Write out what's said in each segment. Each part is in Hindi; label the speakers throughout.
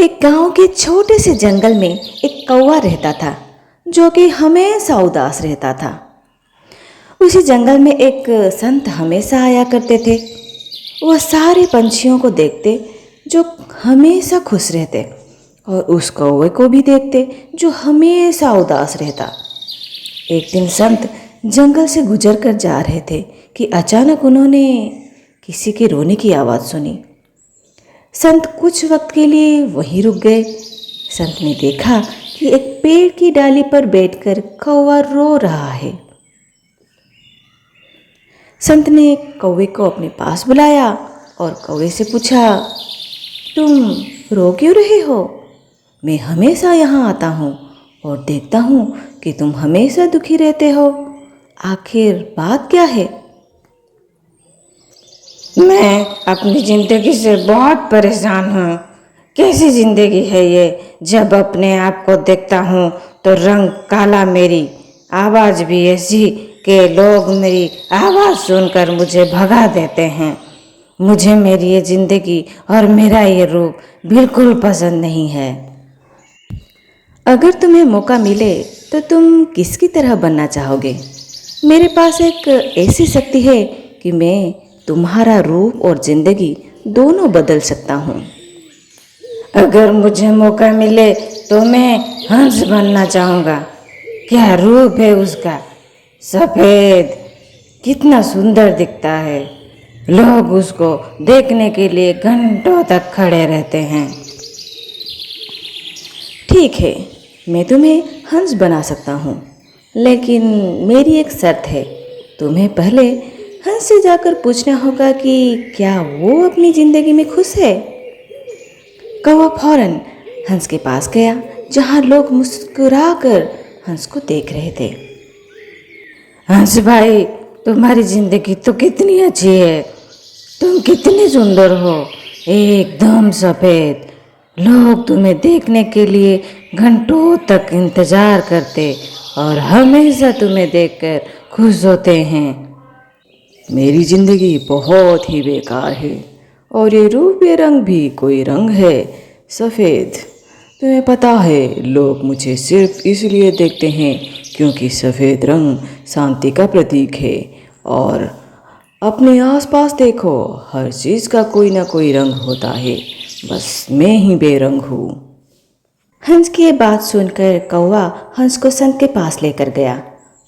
Speaker 1: एक गांव के छोटे से जंगल में एक कौवा रहता था जो कि हमेशा उदास रहता था। उसी जंगल में एक संत हमेशा आया करते थे। वह सारे पंछियों को देखते जो हमेशा खुश रहते और उस कौवे को भी देखते जो हमेशा उदास रहता। एक दिन संत जंगल से गुजर कर जा रहे थे कि अचानक उन्होंने किसी के रोने की आवाज़ सुनी। संत कुछ वक्त के लिए वहीं रुक गए। संत ने देखा कि एक पेड़ की डाली पर बैठकर कौवा रो रहा है। संत ने कौवे को अपने पास बुलाया और कौवे से पूछा, तुम रो क्यों रहे हो? मैं हमेशा यहाँ आता हूँ और देखता हूँ कि तुम हमेशा दुखी रहते हो। आखिर बात क्या है?
Speaker 2: मैं अपनी ज़िंदगी से बहुत परेशान हूँ। कैसी ज़िंदगी है ये, जब अपने आप को देखता हूँ तो रंग काला, मेरी आवाज़ भी ऐसी कि लोग मेरी आवाज़ सुनकर मुझे भगा देते हैं। मुझे मेरी ये ज़िंदगी और मेरा ये रूप बिल्कुल पसंद नहीं है।
Speaker 1: अगर तुम्हें मौका मिले तो तुम किसकी तरह बनना चाहोगे? मेरे पास एक ऐसी शक्ति है कि मैं तुम्हारा रूप और जिंदगी दोनों बदल सकता हूँ।
Speaker 2: अगर मुझे मौका मिले तो मैं हंस बनना चाहूँगा। क्या रूप है उसका, सफ़ेद, कितना सुंदर दिखता है। लोग उसको देखने के लिए घंटों तक खड़े रहते हैं।
Speaker 1: ठीक है, मैं तुम्हें हंस बना सकता हूँ, लेकिन मेरी एक शर्त है। तुम्हें पहले हंस से जाकर पूछना होगा कि क्या वो अपनी ज़िंदगी में खुश है। कौवा फौरन हंस के पास गया जहाँ लोग मुस्कुराकर हंस को देख रहे थे।
Speaker 2: हंस भाई, तुम्हारी ज़िंदगी तो कितनी अच्छी है। तुम कितने सुंदर हो, एकदम सफ़ेद। लोग तुम्हें देखने के लिए घंटों तक इंतज़ार करते और हमेशा तुम्हें देखकर खुश होते हैं।
Speaker 1: मेरी ज़िंदगी बहुत ही बेकार है और ये रूप ये रंग भी कोई रंग है, सफ़ेद। तुम्हें पता है, लोग मुझे सिर्फ इसलिए देखते हैं क्योंकि सफ़ेद रंग शांति का प्रतीक है। और अपने आसपास देखो, हर चीज़ का कोई ना कोई रंग होता है, बस मैं ही बेरंग हूँ। हंस की ये बात सुनकर कौवा हंस को संत के पास लेकर गया।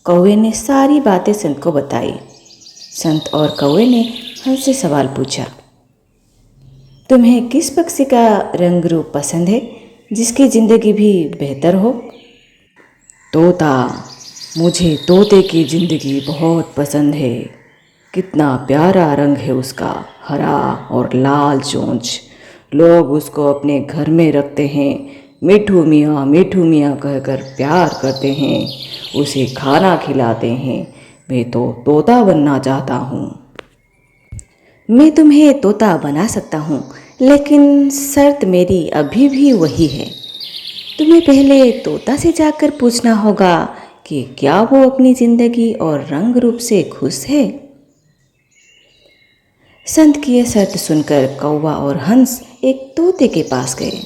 Speaker 1: कौवे ने सारी बातें संत को बताई। संत और कौवे ने हंस से सवाल पूछा, तुम्हें किस पक्षी का रंग रूप पसंद है जिसकी ज़िंदगी भी बेहतर हो? तोता। मुझे तोते की ज़िंदगी बहुत पसंद है। कितना प्यारा रंग है उसका, हरा और लाल चोंच। लोग उसको अपने घर में रखते हैं, मिठू मियाँ कहकर प्यार करते हैं, उसे खाना खिलाते हैं। मैं तो तोता बनना चाहता हूँ। मैं तुम्हें तोता बना सकता हूँ, लेकिन शर्त मेरी अभी भी वही है। तुम्हें पहले तोता से जाकर पूछना होगा कि क्या वो अपनी ज़िंदगी और रंग रूप से खुश है। संत की यह शर्त सुनकर कौवा और हंस एक तोते के पास गए।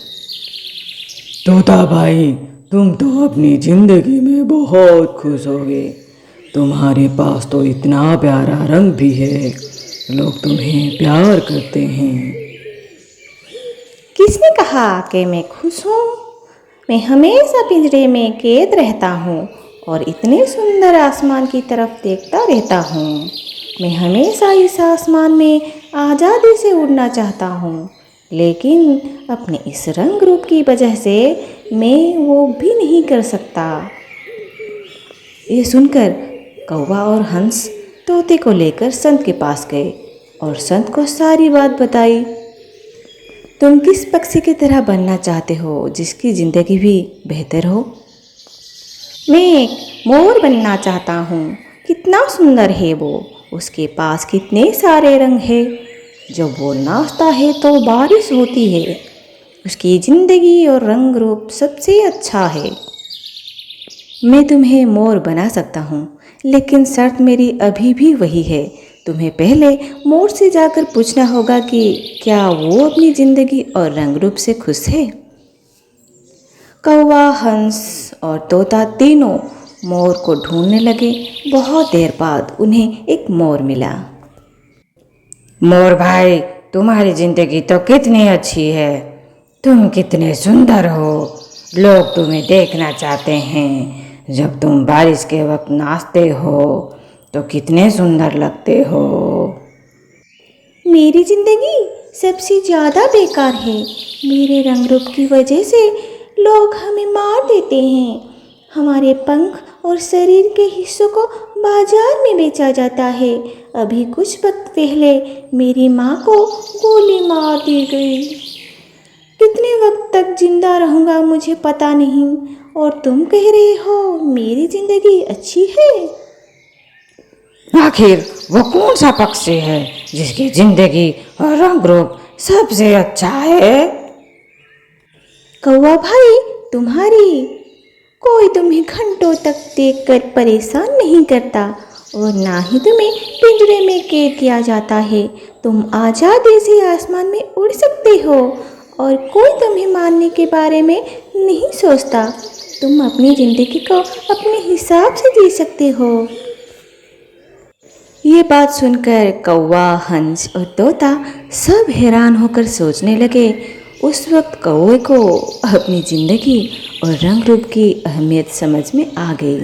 Speaker 3: तोता भाई, तुम तो अपनी ज़िंदगी में बहुत खुश होगे। तुम्हारे पास तो इतना प्यारा रंग भी है, लोग तुम्हें प्यार करते हैं।
Speaker 1: किसने कहा कि मैं खुश हूँ? मैं हमेशा पिंजरे में कैद रहता हूँ और इतने सुंदर आसमान की तरफ देखता रहता हूँ। मैं हमेशा इस आसमान में आज़ादी से उड़ना चाहता हूँ, लेकिन अपने इस रंग रूप की वजह से मैं वो भी नहीं कर सकता। ये सुनकर कौवा और हंस तोते को लेकर संत के पास गए और संत को सारी बात बताई। तुम किस पक्षी की तरह बनना चाहते हो जिसकी ज़िंदगी भी बेहतर हो? मैं एक मोर बनना चाहता हूँ। कितना सुंदर है वो, उसके पास कितने सारे रंग हैं। जब वो नाचता है तो बारिश होती है। उसकी ज़िंदगी और रंग रूप सबसे अच्छा है। मैं तुम्हें मोर बना सकता हूँ, लेकिन शर्त मेरी अभी भी वही है। तुम्हें पहले मोर से जाकर पूछना होगा कि क्या वो अपनी ज़िंदगी और रंग रूप से खुश है। कौवा, हंस और तोता तीनों मोर को ढूंढने लगे। बहुत देर बाद उन्हें एक मोर मिला।
Speaker 2: मोर भाई, तुम्हारी जिंदगी तो कितनी अच्छी है। तुम कितने सुंदर हो। लोग तुम्हें देखना चाहते हैं। जब तुम बारिश के वक्त नाचते हो तो कितने सुंदर लगते हो।
Speaker 1: मेरी जिंदगी सबसे ज़्यादा बेकार है। मेरे रंग रूप की वजह से लोग हमें मार देते हैं। हमारे पंख और शरीर के हिस्सों को बाजार में बेचा जाता है। अभी कुछ वक्त पहले मेरी माँ को गोली मार दी गई। कितने वक्त तक जिंदा रहूँगा मुझे पता नहीं, और तुम कह रहे हो मेरी जिंदगी अच्छी है।
Speaker 2: आखिर वो कौन सा पक्षी है जिसकी जिंदगी और रंग रूप सबसे अच्छा है?
Speaker 1: कौवा भाई, तुम्हारी कोई तुम्हें घंटों तक देखकर परेशान नहीं करता, और ना ही तुम्हें पिंजरे में कैद किया जाता है। तुम आज़ादी से आसमान में उड़ सकते हो, और कोई तुम्हें मारने के बारे में नहीं सोचता। तुम अपनी ज़िंदगी को अपने हिसाब से जी सकते हो। ये बात सुनकर कौवा, हंस और तोता सब हैरान होकर सोचने लगे। उस वक्त कौवे को अपनी ज़िंदगी और रंग रूप की अहमियत समझ में आ गई।